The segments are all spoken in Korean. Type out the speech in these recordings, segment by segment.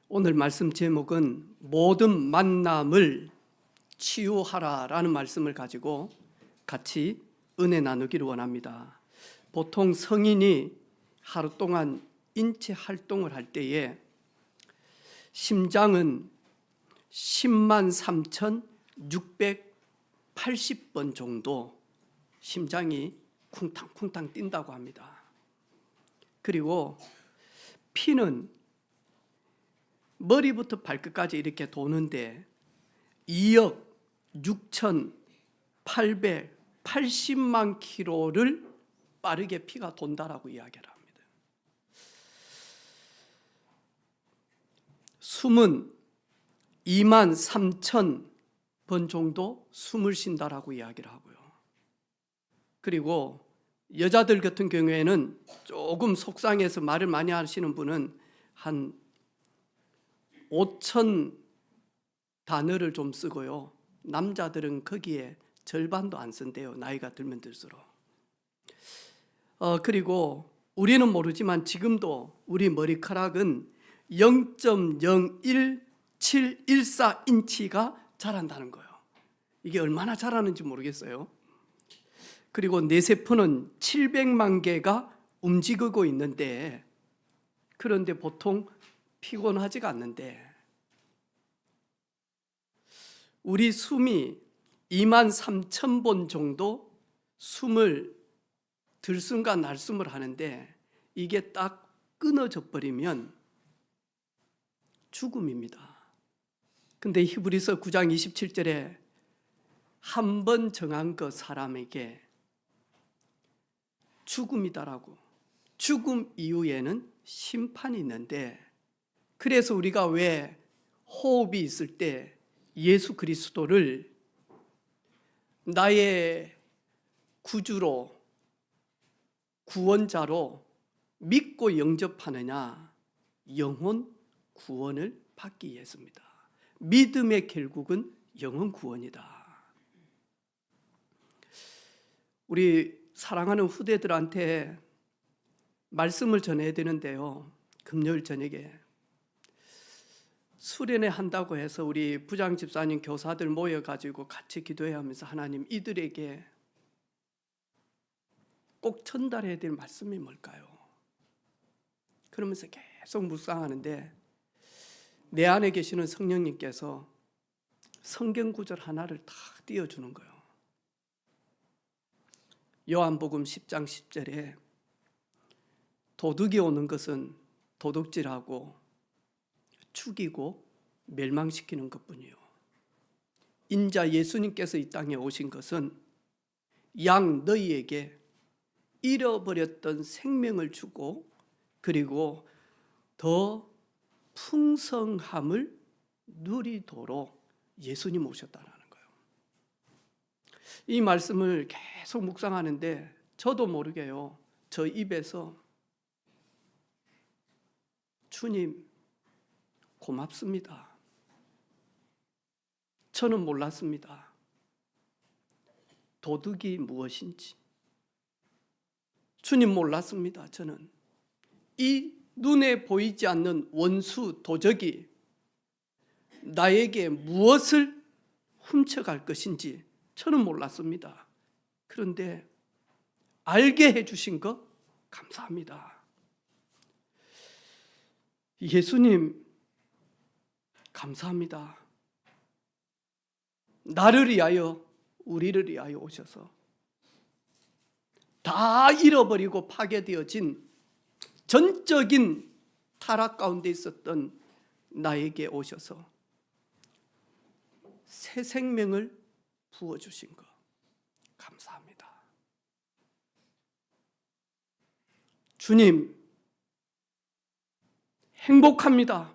오늘 말씀 제목은 모든 만남을 치유하라라는 말씀을 가지고 같이 은혜 나누기를 원합니다. 보통 성인이 하루 동안 인체 활동을 할 때에 심장은 10만 3,680번 정도 심장이 쿵탕쿵탕 뛴다고 합니다. 그리고 피는 머리부터 발끝까지 이렇게 도는데 2억 6,880만 킬로를 빠르게 피가 돈다라고 이야기를 합니다. 숨은 2만 3천 번 정도 숨을 쉰다라고 이야기를 하고요. 그리고 여자들 같은 경우에는 조금 속상해서 말을 많이 하시는 분은 한 5천 단어를 좀 쓰고요. 남자들은 거기에 절반도 안 쓴대요. 나이가 들면 들수록. 그리고 우리는 모르지만 지금도 우리 머리카락은 0.01714인치가 자란다는 거예요. 이게 얼마나 자라는지 모르겠어요. 그리고 뇌세포는 700만 개가 움직이고 있는데, 그런데 보통 피곤하지가 않는데, 우리 숨이 2만 3천 번 정도 숨을 들숨과 날숨을 하는데, 이게 딱 끊어져 버리면 죽음입니다. 근데 히브리서 9장 27절에 한 번 정한 것 사람에게 죽음이다라고, 죽음 이후에는 심판이 있는데, 그래서 우리가 왜 호흡이 있을 때 예수 그리스도를 나의 구주로 구원자로 믿고 영접하느냐? 영혼 구원을 받기 위해서입니다. 믿음의 결국은 영혼 구원이다. 우리 사랑하는 후대들한테 말씀을 전해야 되는데요, 금요일 저녁에 수련회 한다고 해서 우리 부장 집사님 교사들 모여가지고 같이 기도해야 하면서 하나님, 이들에게 꼭 전달해야 될 말씀이 뭘까요? 그러면서 계속 묵상하는데 내 안에 계시는 성령님께서 성경 구절 하나를 딱 띄워주는 거예요. 요한복음 10장 10절에 도둑이 오는 것은 도둑질하고 죽이고 멸망시키는 것뿐이요, 인자 예수님께서 이 땅에 오신 것은 양 너희에게 잃어버렸던 생명을 주고 그리고 더 풍성함을 누리도록 예수님 오셨다는 거예요. 이 말씀을 계속 묵상하는데 저도 모르게요, 저 입에서 주님 고맙습니다. 저는 몰랐습니다. 도둑이 무엇인지. 주님 몰랐습니다. 저는 이 눈에 보이지 않는 원수 도적이 나에게 무엇을 훔쳐갈 것인지 저는 몰랐습니다. 그런데 알게 해주신 것 감사합니다. 예수님 감사합니다. 나를 위하여, 우리를 위하여 오셔서 다 잃어버리고 파괴되어진 전적인 타락 가운데 있었던 나에게 오셔서 새 생명을 부어주신 것 감사합니다. 주님 행복합니다.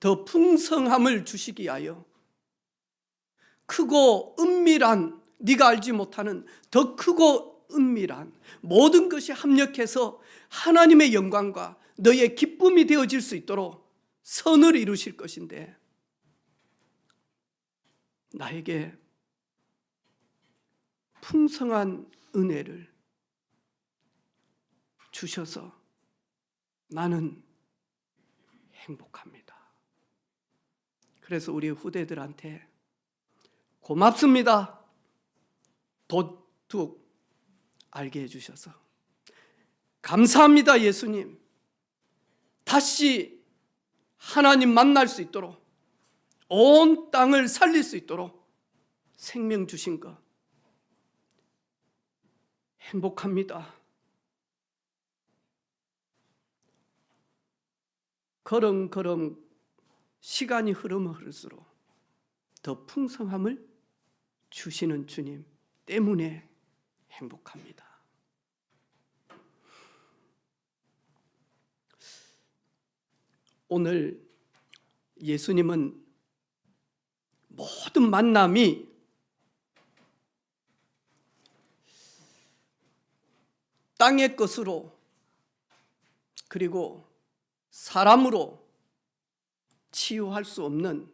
더 풍성함을 주시기 위하여 크고 은밀한, 네가 알지 못하는 더 크고 은밀한 모든 것이 합력해서 하나님의 영광과 너의 기쁨이 되어질 수 있도록 선을 이루실 것인데, 나에게 풍성한 은혜를 주셔서 나는 행복합니다. 그래서 우리 후대들한테 고맙습니다. 도둑 알게 해주셔서 감사합니다. 예수님, 다시 하나님 만날 수 있도록, 온 땅을 살릴 수 있도록 생명 주신 것 행복합니다. 걸음걸음 시간이 흐르면 흐를수록 더 풍성함을 주시는 주님 때문에 행복합니다. 오늘 예수님은 모든 만남이 땅의 것으로 그리고 사람으로 치유할 수 없는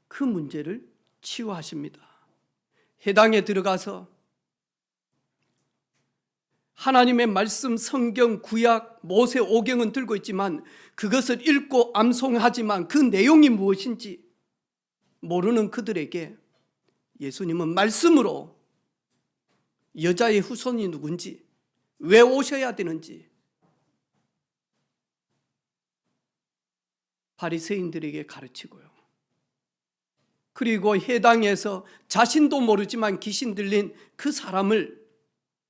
그 문제를 치유하십니다. 해당에 들어가서 하나님의 말씀, 성경, 구약, 모세, 오경은 들고 있지만 그것을 읽고 암송하지만 그 내용이 무엇인지 모르는 그들에게 예수님은 말씀으로 여자의 후손이 누군지, 왜 오셔야 되는지 바리새인들에게 가르치고요. 그리고 해당에서 자신도 모르지만 귀신 들린 그 사람을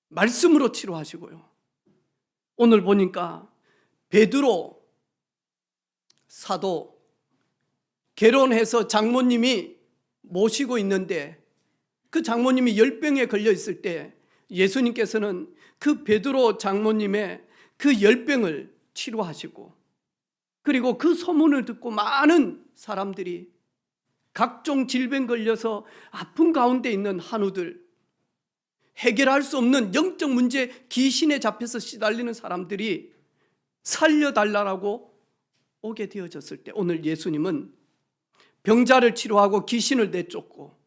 말씀으로 치료하시고요. 오늘 보니까 베드로 사도 결혼해서 장모님이 모시고 있는데 그 장모님이 열병에 걸려 있을 때 예수님께서는 그 베드로 장모님의 그 열병을 치료하시고, 그리고 그 소문을 듣고 많은 사람들이 각종 질병 걸려서 아픈 가운데 있는 한우들, 해결할 수 없는 영적 문제, 귀신에 잡혀서 시달리는 사람들이 살려달라고 오게 되어졌을 때 오늘 예수님은 병자를 치료하고 귀신을 내쫓고,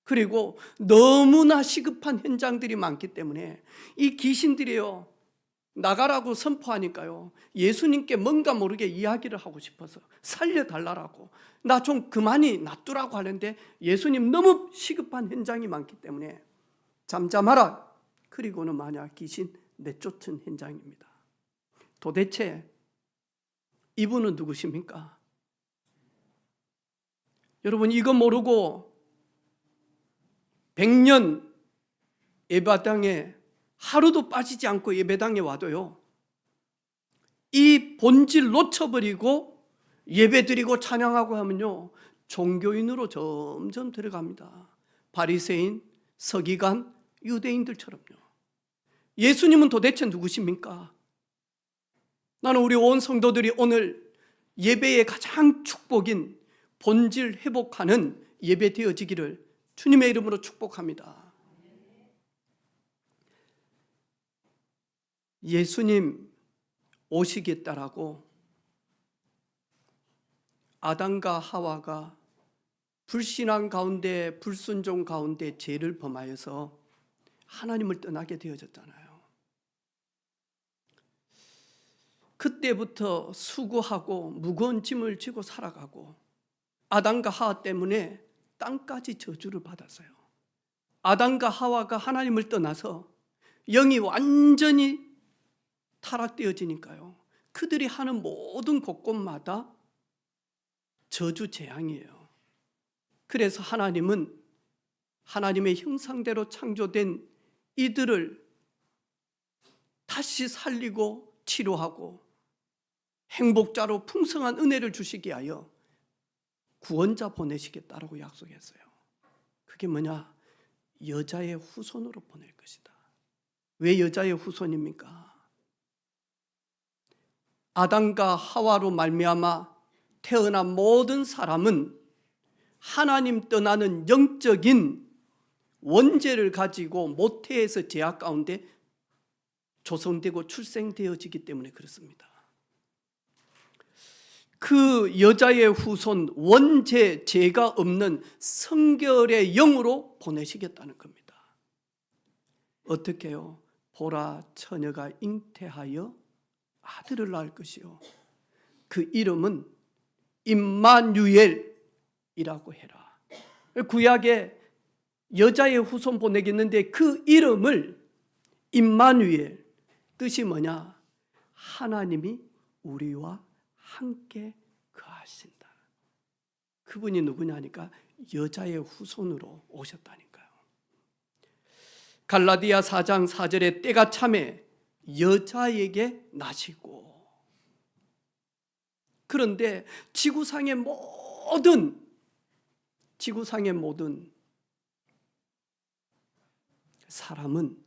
그리고 너무나 시급한 현장들이 많기 때문에 이 귀신들이요 나가라고 선포하니까요 예수님께 뭔가 모르게 이야기를 하고 싶어서 살려달라고, 나 좀 그만히 놔두라고 하는데 예수님 너무 시급한 현장이 많기 때문에 잠잠하라. 그리고는 만약 귀신 내쫓은 현장입니다. 도대체 이분은 누구십니까? 여러분, 이거 모르고 100년 예배당에 하루도 빠지지 않고 예배당에 와도요 이 본질 놓쳐버리고 예배드리고 찬양하고 하면요 종교인으로 점점 들어갑니다. 바리새인, 서기관, 유대인들처럼요. 예수님은 도대체 누구십니까? 나는 우리 온 성도들이 오늘 예배의 가장 축복인 본질 회복하는 예배 되어지기를 주님의 이름으로 축복합니다. 예수님 오시겠다라고 아담과 하와가 불신앙 가운데, 불순종 가운데 죄를 범하여서 하나님을 떠나게 되어졌잖아요. 그때부터 수고하고 무거운 짐을 지고 살아가고 아담과 하와 때문에 땅까지 저주를 받았어요. 아담과 하와가 하나님을 떠나서 영이 완전히 타락되어지니까요 그들이 하는 모든 곳곳마다 저주 재앙이에요. 그래서 하나님은 하나님의 형상대로 창조된 이들을 다시 살리고 치료하고 행복자로 풍성한 은혜를 주시기 위하여 구원자 보내시겠다라고 약속했어요. 그게 뭐냐? 여자의 후손으로 보낼 것이다. 왜 여자의 후손입니까? 아담과 하와로 말미암아 태어난 모든 사람은 하나님 떠나는 영적인 원죄를 가지고 모태에서 죄악 가운데 조성되고 출생되어지기 때문에 그렇습니다. 그 여자의 후손, 원죄, 죄가 없는 성결의 영으로 보내시겠다는 겁니다. 어떻게요? 보라, 처녀가 잉태하여 아들을 낳을 것이요 그 이름은 임마누엘이라고 해라. 구약에 여자의 후손 보내겠는데 그 이름을 임마누엘, 뜻이 뭐냐? 하나님이 우리와 함께 거하신다. 그분이 누구냐니까 여자의 후손으로 오셨다니까요. 갈라디아 4장 4절에 때가 참에 여자에게 나시고, 그런데 지구상의 모든 사람은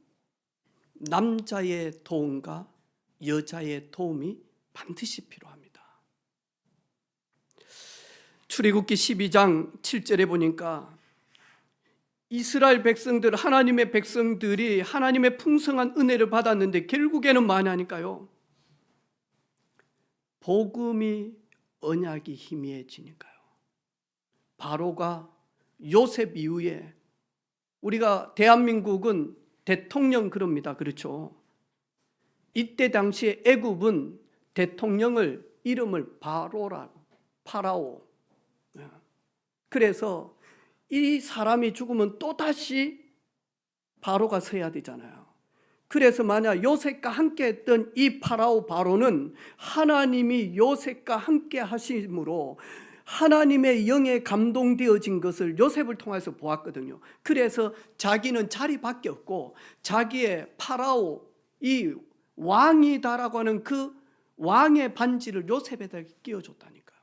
남자의 도움과 여자의 도움이 반드시 필요합니다. 출애굽기 12장 7절에 보니까 이스라엘 백성들, 하나님의 백성들이 하나님의 풍성한 은혜를 받았는데 결국에는 뭐냐니까요? 복음이, 언약이 희미해지니까요. 바로가 요셉 이후에, 우리가 대한민국은 대통령 그럽니다. 그렇죠? 이때 당시에 애굽은 대통령을 이름을 바로라고, 파라오. 그래서 이 사람이 죽으면 또다시 바로가 서야 되잖아요. 그래서 만약 요셉과 함께 했던 이 파라오 바로는 하나님이 요셉과 함께 하심으로 하나님의 영에 감동되어진 것을 요셉을 통해서 보았거든요. 그래서 자기는 자리밖에 없고 자기의 파라오, 이 왕이다라고 하는 그 왕의 반지를 요셉에다 끼워줬다니까요.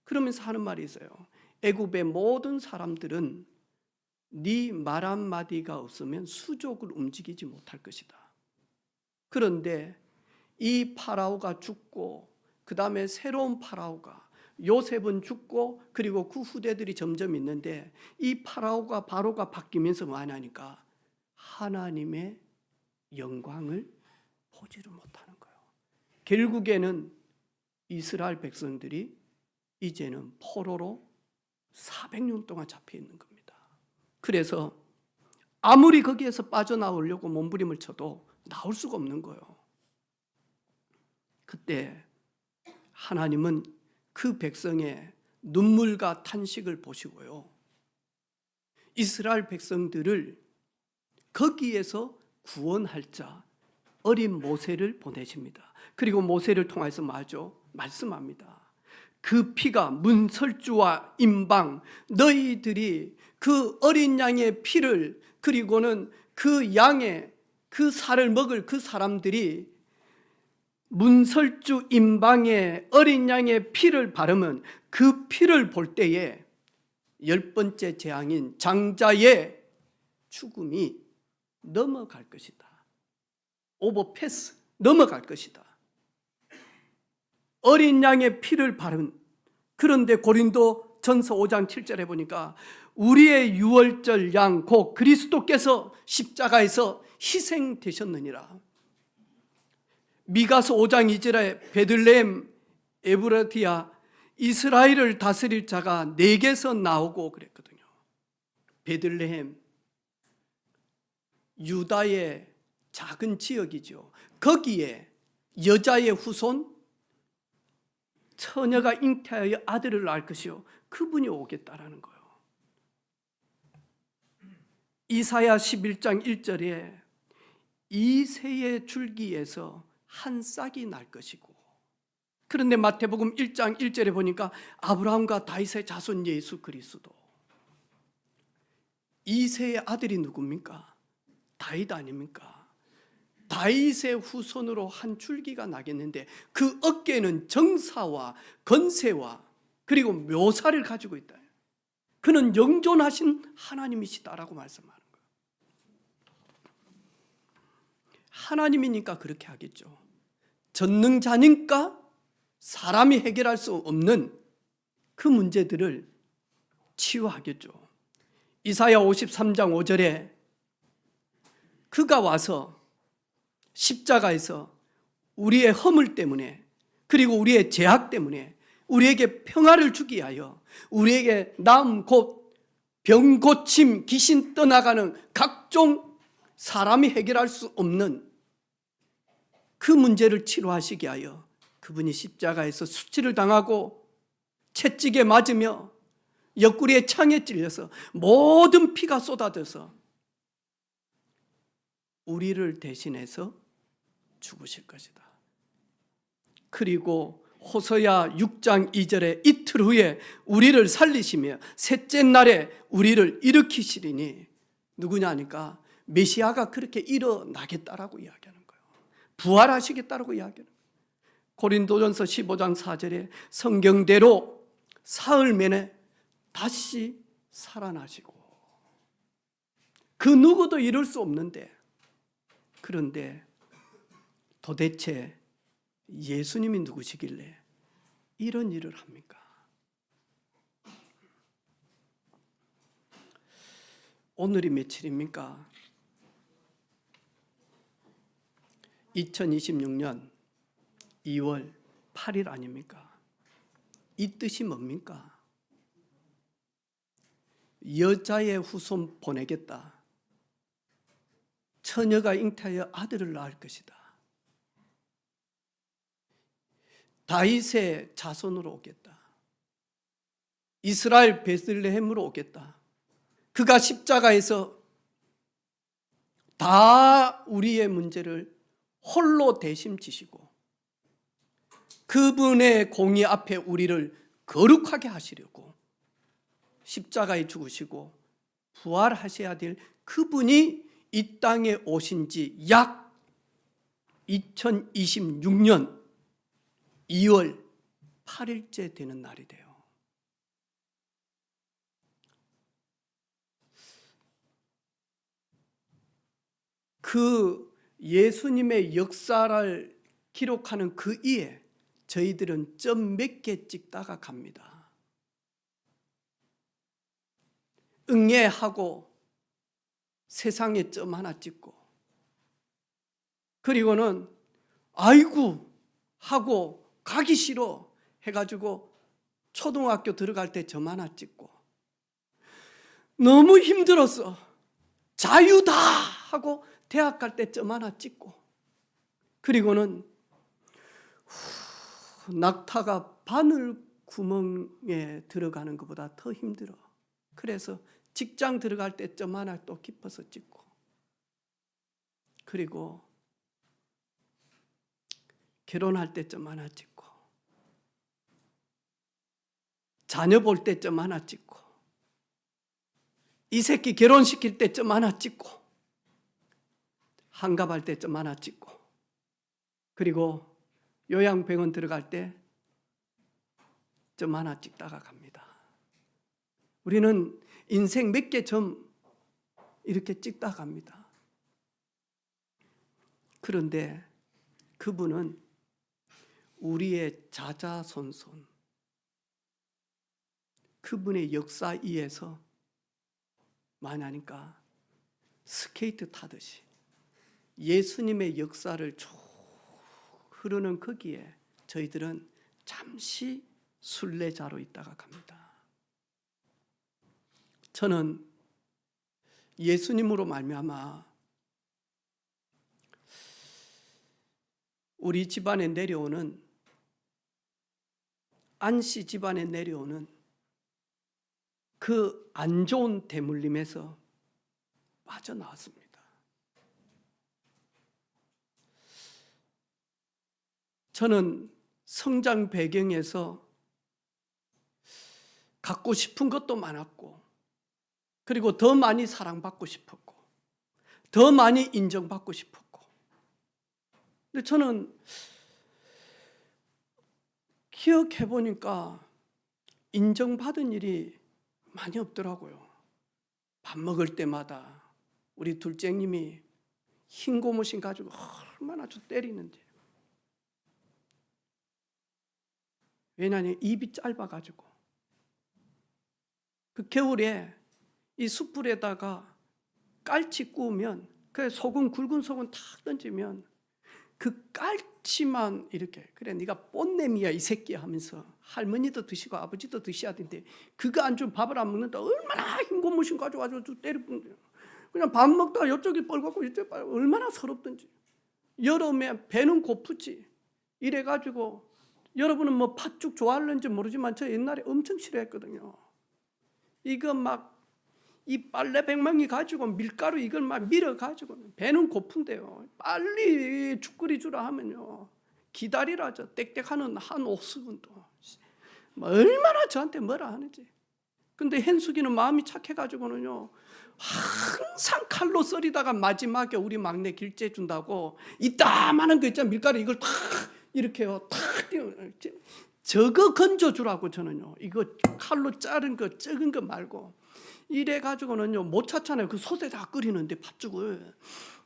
그러면서 하는 말이 있어요. 애굽의 모든 사람들은 네 말 한마디가 없으면 수족을 움직이지 못할 것이다. 그런데 이 파라오가 죽고 그 다음에 새로운 파라오가, 요셉은 죽고 그리고 그 후대들이 점점 있는데 이 파라오가 바로가 바뀌면서 뭐하냐니까 하나님의 영광을 보지를 못하는 거예요. 결국에는 이스라엘 백성들이 이제는 포로로 400년 동안 잡혀 있는 겁니다. 그래서 아무리 거기에서 빠져나오려고 몸부림을 쳐도 나올 수가 없는 거예요. 그때 하나님은 그 백성의 눈물과 탄식을 보시고요, 이스라엘 백성들을 거기에서 구원할 자 어린 모세를 보내십니다. 그리고 모세를 통해서 말씀합니다. 그 피가 문설주와 임방, 너희들이 그 어린 양의 피를, 그리고는 그 양의 그 살을 먹을 그 사람들이 문설주 임방에 어린 양의 피를 바르면 그 피를 볼 때에 10번째 재앙인 장자의 죽음이 넘어갈 것이다. 오버패스, 넘어갈 것이다. 어린 양의 피를 바른. 그런데 고린도 전서 5장 7절에 보니까 우리의 유월절 양 곧 그리스도께서 십자가에서 희생되셨느니라. 미가서 5장 2절에 베들레헴 에브라디아 이스라엘을 다스릴 자가 내게서 나오고 그랬거든요. 베들레헴 유다의 작은 지역이죠. 거기에 여자의 후손, 처녀가 잉태하여 아들을 낳을 것이요 그분이 오겠다라는 거예요. 이사야 11장 1절에 이새의 줄기에서 한 싹이 날 것이고, 그런데 마태복음 1장 1절에 보니까 아브라함과 다윗의 자손 예수 그리스도, 이새의 아들이 누굽니까? 다윗 아닙니까? 다윗의 후손으로 한 줄기가 나겠는데 그 어깨는 정사와 건세와 그리고 묘사를 가지고 있다. 그는 영존하신 하나님이시다라고 말씀하는 거예요. 하나님이니까 그렇게 하겠죠. 전능자니까 사람이 해결할 수 없는 그 문제들을 치유하겠죠. 이사야 53장 5절에 그가 와서 십자가에서 우리의 허물 때문에 그리고 우리의 죄악 때문에 우리에게 평화를 주기 위하여 우리에게 나음 곧 병 고침, 귀신 떠나가는 각종 사람이 해결할 수 없는 그 문제를 치료하시기 위하여 그분이 십자가에서 수치를 당하고 채찍에 맞으며 옆구리에 창에 찔려서 모든 피가 쏟아져서 우리를 대신해서 죽으실 것이다. 그리고 호세아 6장 2절에 이틀 후에 우리를 살리시며 셋째 날에 우리를 일으키시리니, 누구냐 하니까 메시아가 그렇게 일어나겠다라고 이야기하는 거예요. 부활하시겠다라고 이야기하는 거예요. 고린도전서 15장 4절에 성경대로 사흘 만에 다시 살아나시고, 그 누구도 이룰 수 없는데, 그런데 도대체 예수님이 누구시길래 이런 일을 합니까? 오늘이 며칠입니까? 2026년 2월 8일 아닙니까? 이 뜻이 뭡니까? 여자의 후손 보내겠다. 처녀가 잉태하여 아들을 낳을 것이다. 다윗의 자손으로 오겠다. 이스라엘 베들레헴으로 오겠다. 그가 십자가에서 다 우리의 문제를 홀로 대심지시고 그분의 공의 앞에 우리를 거룩하게 하시려고 십자가에 죽으시고 부활하셔야 될 그분이 이 땅에 오신 지 약 2026년 2월 8일째 되는 날이 돼요. 그 예수님의 역사를 기록하는 그 이에 저희들은 점 몇 개 찍다가 갑니다. 응애하고 세상에 점 하나 찍고, 그리고는 아이고 하고 가기 싫어 해가지고 초등학교 들어갈 때 점 하나 찍고, 너무 힘들었어 자유다 하고 대학 갈 때 점 하나 찍고, 그리고는 낙타가 바늘 구멍에 들어가는 것보다 더 힘들어. 그래서 직장 들어갈 때 점 하나 또 깊어서 찍고, 그리고 결혼할 때 점 하나 찍고, 자녀 볼 때 점 하나 찍고, 이 새끼 결혼시킬 때 점 하나 찍고, 한갑할 때 점 하나 찍고, 그리고 요양병원 들어갈 때 점 하나 찍다가 갑니다. 우리는 인생 몇 개 점 이렇게 찍다 갑니다. 그런데 그분은 우리의 자자손손, 그분의 역사 위에서 만하니까 스케이트 타듯이 예수님의 역사를 쭉 흐르는 거기에 저희들은 잠시 순례자로 있다가 갑니다. 저는 예수님으로 말미암아 우리 집안에 내려오는, 안씨 집안에 내려오는 그 안 좋은 대물림에서 빠져나왔습니다. 저는 성장 배경에서 갖고 싶은 것도 많았고, 그리고 더 많이 사랑받고 싶었고, 더 많이 인정받고 싶었고, 근데 저는 기억해보니까 인정받은 일이 많이 없더라고요. 밥 먹을 때마다 우리 둘째님이 흰 고무신 가지고 얼마나 저 때리는지. 왜냐하면 입이 짧아가지고. 그 겨울에 이 숯불에다가 깔치 구우면, 그 소금, 굵은 소금 탁 던지면 그 깔치만 이렇게, 그래 네가 뽐내미야 이 새끼야 하면서 할머니도 드시고 아버지도 드셔야 되는데 그거 안 주면 밥을 안 먹는다. 얼마나 흰 고무신 가져가지고 때리고, 그냥 밥 먹다가 이쪽이 뻘겋고 이쪽이 뻘겋고, 얼마나 서럽든지. 여름에 배는 고프지. 이래가지고 여러분은 뭐 팥죽 좋아하는지 모르지만 저 옛날에 엄청 싫어했거든요. 이거 막 이 빨래 백망이 가지고 밀가루 이걸 막 밀어가지고 배는 고픈데요. 빨리 죽 끓여주라 하면요. 기다리라죠. 땡땡하는 한 5분도. 얼마나 저한테 뭐라 하는지. 근데 현숙이는 마음이 착해가지고는요. 항상 칼로 썰이다가 마지막에 우리 막내 길재 준다고 이따만한 거 있잖아요. 밀가루 이걸 탁 이렇게요. 탁 저거 건져주라고 저는요. 이거 칼로 자른 거 적은 거 말고. 이래 가지고는요 못 찾잖아요. 그 솥에다 끓이는데 팥죽을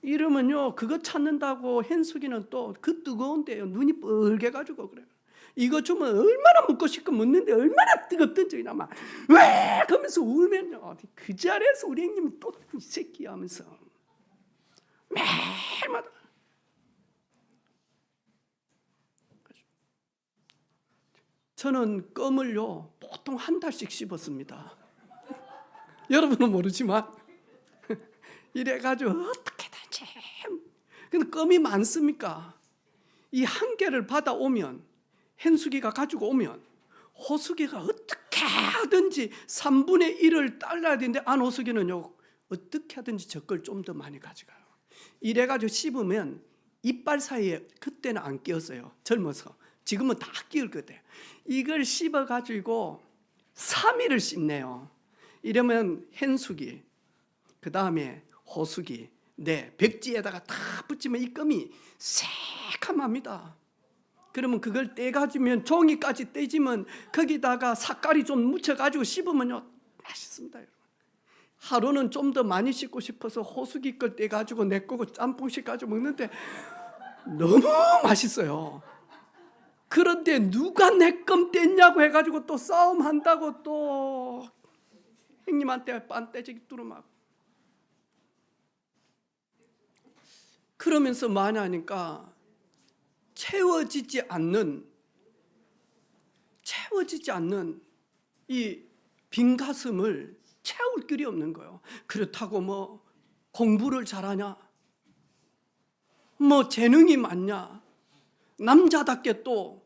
이러면요 그거 찾는다고 현숙이는 또 그 뜨거운데요 눈이 뻘게 가지고 그래요. 이거 주면 얼마나 먹고 싶고 먹는데 얼마나 뜨겁던지 막 왜 그러면서 울면요 그 자리에서 우리 형님이 또 이 새끼 하면서 매일마다 저는 껌을요 보통 한 달씩 씹었습니다. 여러분은 모르지만 이래가지고 어떻게든지. 근데 껌이 많습니까? 이 한 개를 받아오면 현숙이가 가지고 오면 호숙이가 어떻게 하든지 3분의 1을 딸라야 되는데 안호숙이는요 어떻게 하든지 저 걸 좀 더 많이 가져가요. 이래가지고 씹으면 이빨 사이에 그때는 안 끼었어요. 젊어서. 지금은 다 끼울 거예요. 이걸 씹어가지고 3일을 씹네요. 이러면 현숙이, 그 다음에 호숙이, 백지에다가 다 붙이면 이 껌이 새카맣니다. 그러면 그걸 떼가지면 종이까지 떼지면 거기다가 삿갈이 좀 묻혀가지고 씹으면요 맛있습니다. 여러분. 하루는 좀 더 많이 씹고 싶어서 호숙이 걸 떼가지고 내 거고 짬뽕식 가지고 먹는데 너무 맛있어요. 그런데 누가 내 껌 뗐냐고 해가지고 또 싸움한다고 또 형님한테 빤떼지기 뚫어막 그러면서 많이 하니까 채워지지 않는 이 빈 가슴을 채울 길이 없는 거예요. 그렇다고 뭐 공부를 잘하냐, 뭐 재능이 많냐, 남자답게 또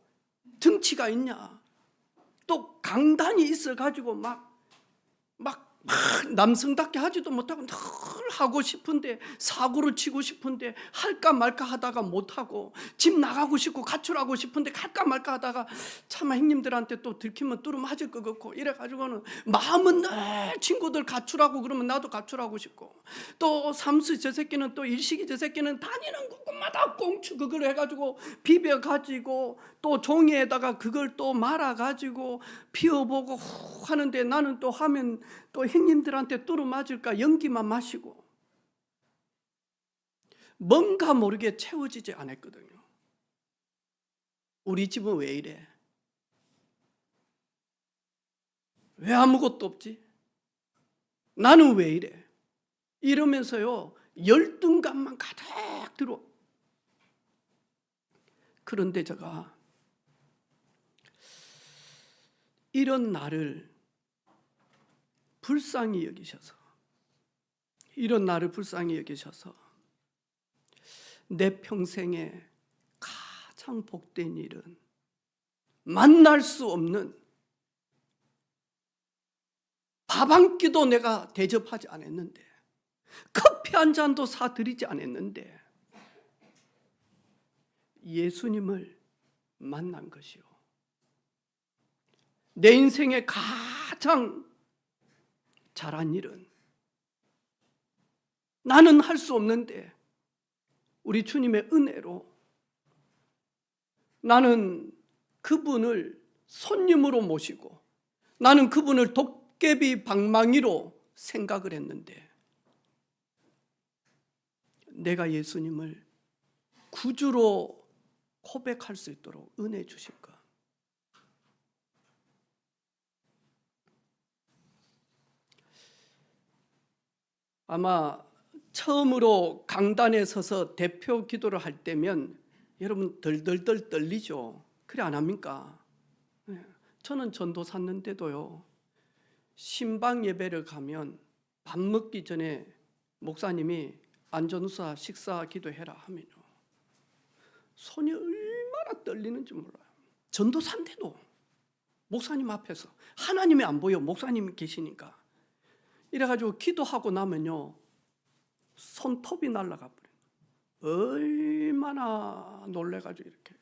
등치가 있냐, 또 강단이 있어가지고 막 남성답게 하지도 못하고 늘 하고 싶은데 사고를 치고 싶은데 할까 말까 하다가 못하고 집 나가고 싶고 가출하고 싶은데 갈까 말까 하다가 차마 형님들한테 또 들키면 뚫어 맞을 것 같고 이래가지고는 마음은 늘 친구들 가출하고 그러면 나도 가출하고 싶고 또 삼수 저 새끼는 또 일식이 저 새끼는 다니는 곳마다 꽁추 그걸 해가지고 비벼가지고 또 종이에다가 그걸 또 말아가지고 피워보고 하는데 나는 또 하면 또 형님들한테 뚫어 맞을까 연기만 마시고 뭔가 모르게 채워지지 않았거든요. 우리 집은 왜 이래? 왜 아무것도 없지? 나는 왜 이래? 이러면서요 열등감만 가득 들어. 그런데 제가 이런 나를 불쌍히 여기셔서 내 평생에 가장 복된 일은 만날 수 없는 밥 한 끼도 내가 대접하지 않았는데 커피 한 잔도 사드리지 않았는데 예수님을 만난 것이요. 내 인생에 가장 잘한 일은 나는 할 수 없는데 우리 주님의 은혜로 나는 그분을 손님으로 모시고 나는 그분을 도깨비 방망이로 생각을 했는데 내가 예수님을 구주로 고백할 수 있도록 은혜 주실 것. 아마 처음으로 강단에 서서 대표 기도를 할 때면 여러분 덜덜덜 떨리죠. 그래 안 합니까? 저는 전도 샀는데도요. 신방 예배를 가면 밥 먹기 전에 목사님이 안전우사 식사 기도해라 하면요. 손이 얼마나 떨리는지 몰라요. 전도사인데도 목사님 앞에서 하나님이 안 보여, 목사님이 계시니까. 이래가지고 기도하고 나면요, 손톱이 날아가 버려요. 얼마나 놀래가지고 이렇게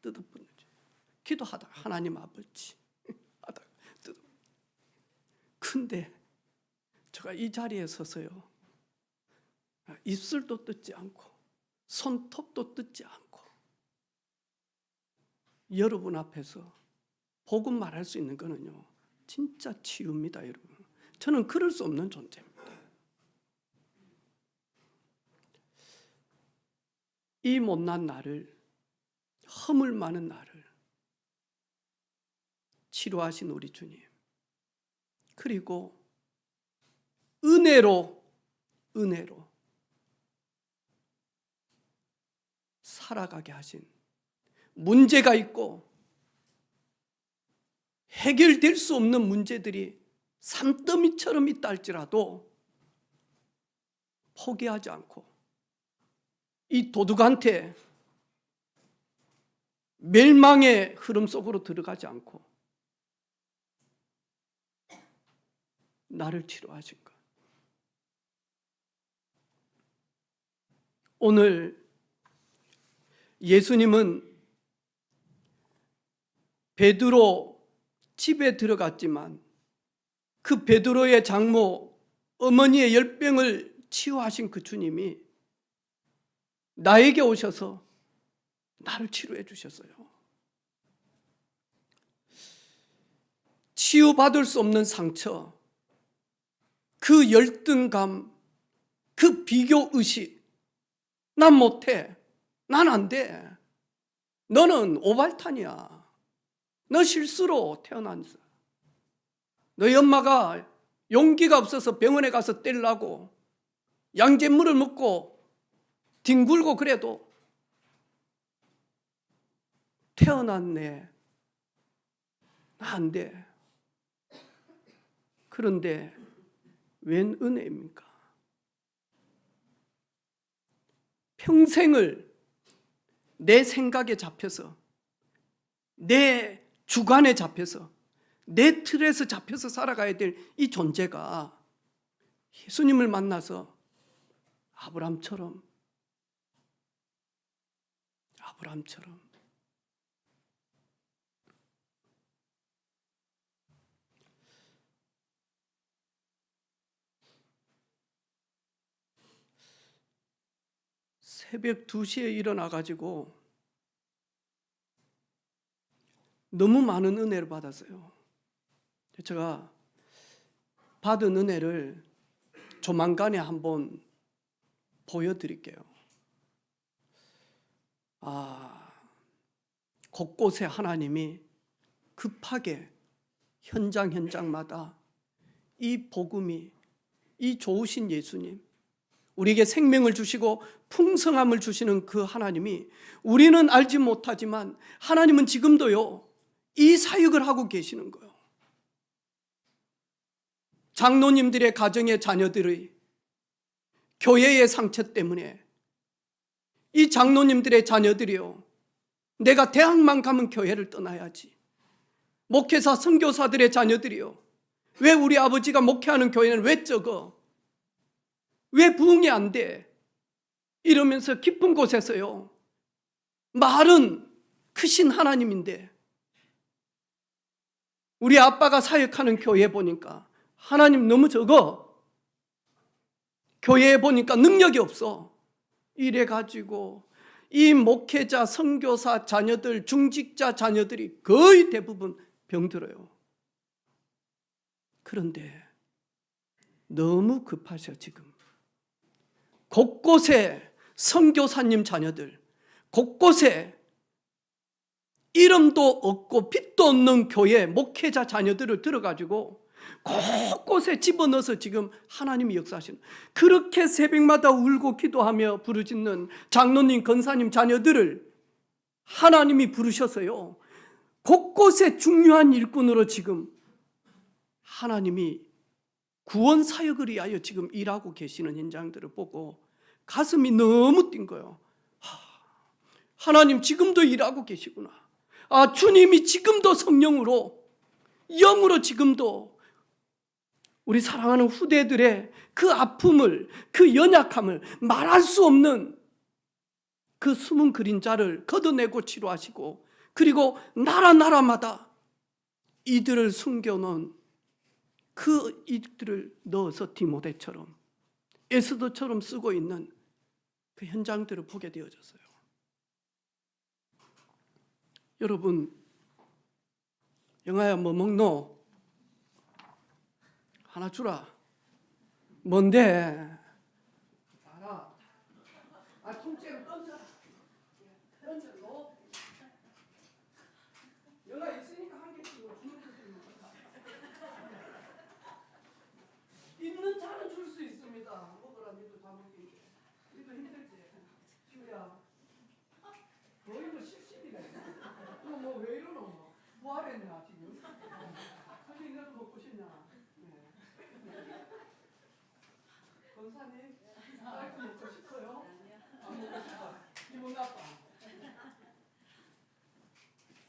뜯어붓는지. 기도하다가 하나님 아버지 하다가 뜯어. 근데 제가 이 자리에 서서요, 입술도 뜯지 않고 손톱도 뜯지 않고 여러분 앞에서 복음 말할 수 있는 거는요, 진짜 치유입니다, 여러분. 저는 그럴 수 없는 존재입니다. 이 못난 나를, 허물 많은 나를 치료하신 우리 주님, 그리고 은혜로 살아가게 하신, 문제가 있고 해결될 수 없는 문제들이 산더미처럼 있다 할지라도 포기하지 않고 이 도둑한테 멸망의 흐름 속으로 들어가지 않고 나를 치료하신 것. 오늘 예수님은 베드로 집에 들어갔지만 그 베드로의 장모 어머니의 열병을 치유하신 그 주님이 나에게 오셔서 나를 치료해 주셨어요. 치유받을 수 없는 상처, 그 열등감, 그 비교의식, 난 못해, 난 안 돼, 너는 오발탄이야, 너 실수로 태어났어, 너희 엄마가 용기가 없어서 병원에 가서 떼려고 양잿물을 먹고 뒹굴고 그래도 태어났네, 나 안 돼. 그런데 웬 은혜입니까? 평생을 내 생각에 잡혀서, 내 주관에 잡혀서, 내 틀에서 잡혀서 살아가야 될 이 존재가 예수님을 만나서 아브라함처럼 새벽 2시에 일어나가지고 너무 많은 은혜를 받았어요. 제가 받은 은혜를 조만간에 한번 보여드릴게요. 곳곳에 하나님이 급하게 현장마다 이 복음이, 이 좋으신 예수님, 우리에게 생명을 주시고 풍성함을 주시는 그 하나님이, 우리는 알지 못하지만 하나님은 지금도요 이 사역을 하고 계시는 거예요. 장로님들의 가정의 자녀들의 교회의 상처 때문에 이 장로님들의 자녀들이요, 내가 대학만 가면 교회를 떠나야지. 목회사 선교사들의 자녀들이요, 왜 우리 아버지가 목회하는 교회는 왜 적어? 왜 부흥이 안 돼? 이러면서 깊은 곳에서요, 말은 크신 하나님인데 우리 아빠가 사역하는 교회 보니까 하나님 너무 적어, 교회에 보니까 능력이 없어, 이래가지고 이 목회자, 선교사 자녀들, 중직자 자녀들이 거의 대부분 병들어요. 그런데 너무 급하셔. 지금 곳곳에 선교사님 자녀들, 곳곳에 이름도 없고 빛도 없는 교회 목회자 자녀들을 들어가지고 곳곳에 집어넣어서 지금 하나님이 역사하시는, 그렇게 새벽마다 울고 기도하며 부르짖는 장로님, 권사님 자녀들을 하나님이 부르셔서요, 곳곳에 중요한 일꾼으로 지금 하나님이 구원 사역을 위하여 지금 일하고 계시는 현장들을 보고 가슴이 너무 뛴 거예요. 하나님 지금도 일하고 계시구나. 주님이 지금도 성령으로, 영으로 지금도 우리 사랑하는 후대들의 그 아픔을, 그 연약함을, 말할 수 없는 그 숨은 그림자를 걷어내고 치료하시고, 그리고 나라마다 이들을 숨겨놓은 그 이들을 넣어서 디모데처럼, 에스더처럼 쓰고 있는 그 현장들을 보게 되어졌어요. 여러분, 영아야 뭐 먹노? 하나 주라. 뭔데? 알아. 통째로 던져라. 던져놓. 영아 있으니까 한 개씩 주는 있는 자는 줄 수 있습니다. 먹으라. 니도 다 먹기. 니도 힘들지? 지우야. 너희도 실실이네. 너 왜 이러노? 부활했나 지금? 선생님 너도 먹고 싶냐? 권사님, 딸기 먹고 싶어요? 안 먹고 싶어. 기분 나빠.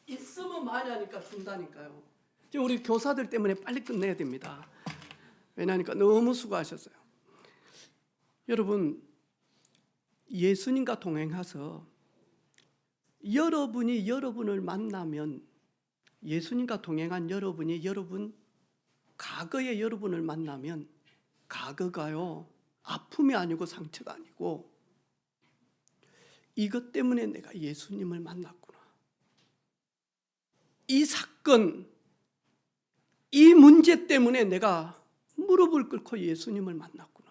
있으면 많이 하니까 준다니까요. 지금 우리 교사들 때문에 빨리 끝내야 됩니다. 왜냐하니까 너무 수고하셨어요. 여러분, 예수님과 동행해서 여러분이 여러분을 만나면, 예수님과 동행한 여러분이 과거의 여러분을 만나면, 과거가요 아픔이 아니고 상처가 아니고, 이것 때문에 내가 예수님을 만났구나, 이 사건, 이 문제 때문에 내가 무릎을 꿇고 예수님을 만났구나.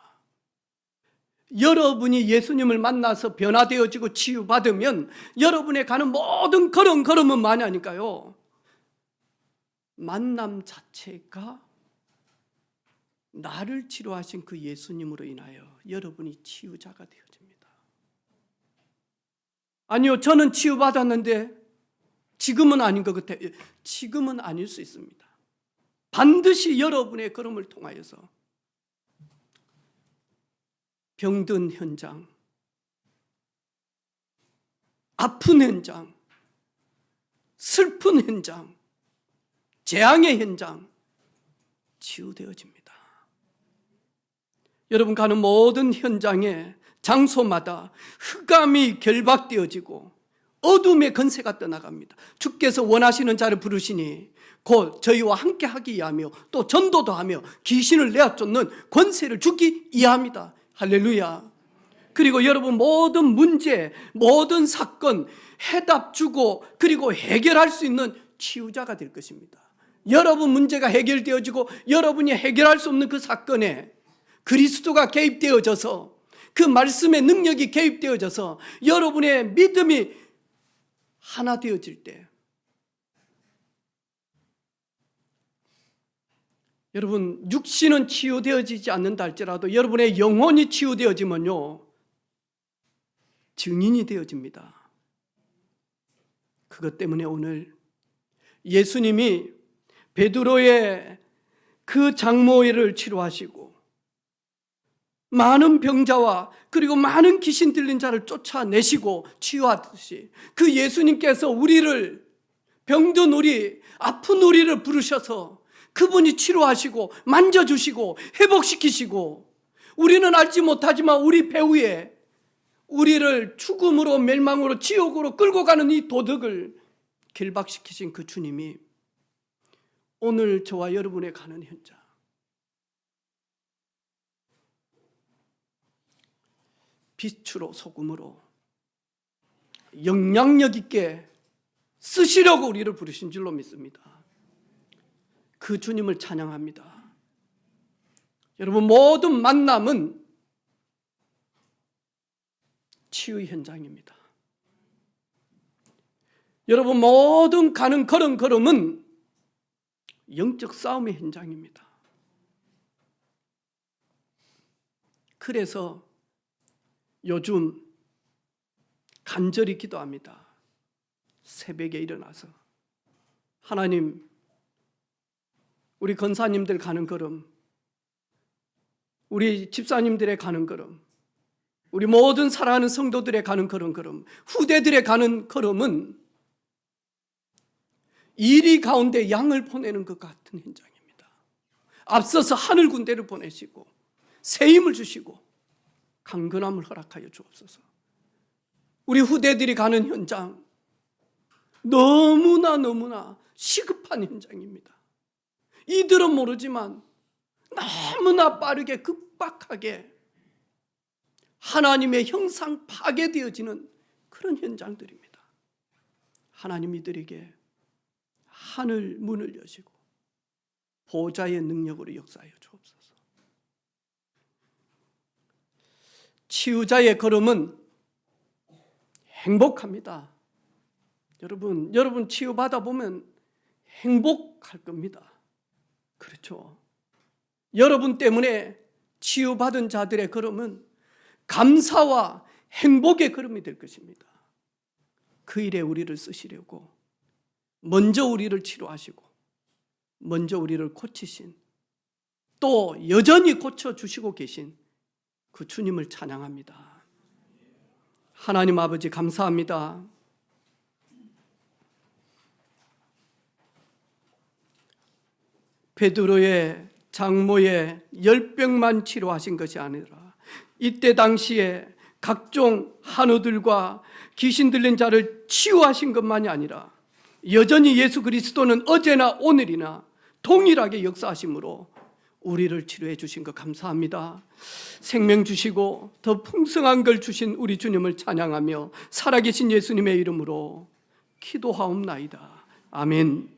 여러분이 예수님을 만나서 변화되어지고 치유받으면 여러분의 가는 모든 걸음은 많이 하니까요, 만남 자체가 나를 치료하신 그 예수님으로 인하여 여러분이 치유자가 되어집니다. 아니요, 저는 치유받았는데 지금은 아닌 것 같아요. 지금은 아닐 수 있습니다. 반드시 여러분의 걸음을 통하여서 병든 현장, 아픈 현장, 슬픈 현장, 재앙의 현장 치유되어집니다. 여러분 가는 모든 현장에, 장소마다 흑암이 결박되어지고 어둠의 권세가 떠나갑니다. 주께서 원하시는 자를 부르시니 곧 저희와 함께 하기 위하며 또 전도도 하며 귀신을 내어쫓는 권세를 주기 위함이다. 할렐루야. 그리고 여러분 모든 문제, 모든 사건 해답 주고 그리고 해결할 수 있는 치유자가 될 것입니다. 여러분 문제가 해결되어지고 여러분이 해결할 수 없는 그 사건에 그리스도가 개입되어져서, 그 말씀의 능력이 개입되어져서 여러분의 믿음이 하나 되어질 때, 여러분 육신은 치유되어지지 않는다 할지라도 여러분의 영혼이 치유되어지면요 증인이 되어집니다. 그것 때문에 오늘 예수님이 베드로의 그 장모를 치료하시고 많은 병자와 그리고 많은 귀신 들린 자를 쫓아내시고 치유하듯이, 그 예수님께서 우리를, 병든 우리, 아픈 우리를 부르셔서 그분이 치료하시고 만져주시고 회복시키시고, 우리는 알지 못하지만 우리 배후에 우리를 죽음으로 멸망으로 지옥으로 끌고 가는 이 도덕을 결박시키신 그 주님이 오늘 저와 여러분의 가는 현장, 빛으로 소금으로 영향력 있게 쓰시려고 우리를 부르신 줄로 믿습니다. 그 주님을 찬양합니다. 여러분 모든 만남은 치유 현장입니다. 여러분 모든 가는 걸음은 영적 싸움의 현장입니다. 그래서 요즘 간절히 기도합니다. 새벽에 일어나서 하나님, 우리 권사님들 가는 걸음, 우리 집사님들의 가는 걸음, 우리 모든 사랑하는 성도들의 가는 걸음, 후대들의 가는 걸음은 이리 가운데 양을 보내는 것 같은 현장입니다. 앞서서 하늘 군대를 보내시고 새 힘을 주시고 강건함을 허락하여 주옵소서. 우리 후대들이 가는 현장, 너무나 시급한 현장입니다. 이들은 모르지만 너무나 빠르게 급박하게 하나님의 형상 파괴되어지는 그런 현장들입니다. 하나님 이들에게 하늘 문을 여시고 보좌의 능력으로 역사하여 주옵소서. 치유자의 걸음은 행복합니다. 여러분 치유받아 보면 행복할 겁니다. 그렇죠? 여러분 때문에 치유받은 자들의 걸음은 감사와 행복의 걸음이 될 것입니다. 그 일에 우리를 쓰시려고 먼저 우리를 치료하시고 먼저 우리를 고치신, 또 여전히 고쳐주시고 계신 그 주님을 찬양합니다. 하나님 아버지 감사합니다. 베드로의 장모의 열병만 치료하신 것이 아니라 이때 당시에 각종 한우들과 귀신 들린 자를 치유하신 것만이 아니라 여전히 예수 그리스도는 어제나 오늘이나 동일하게 역사하심으로 우리를 치료해 주신 것 감사합니다. 생명 주시고 더 풍성한 걸 주신 우리 주님을 찬양하며 살아계신 예수님의 이름으로 기도하옵나이다. 아멘.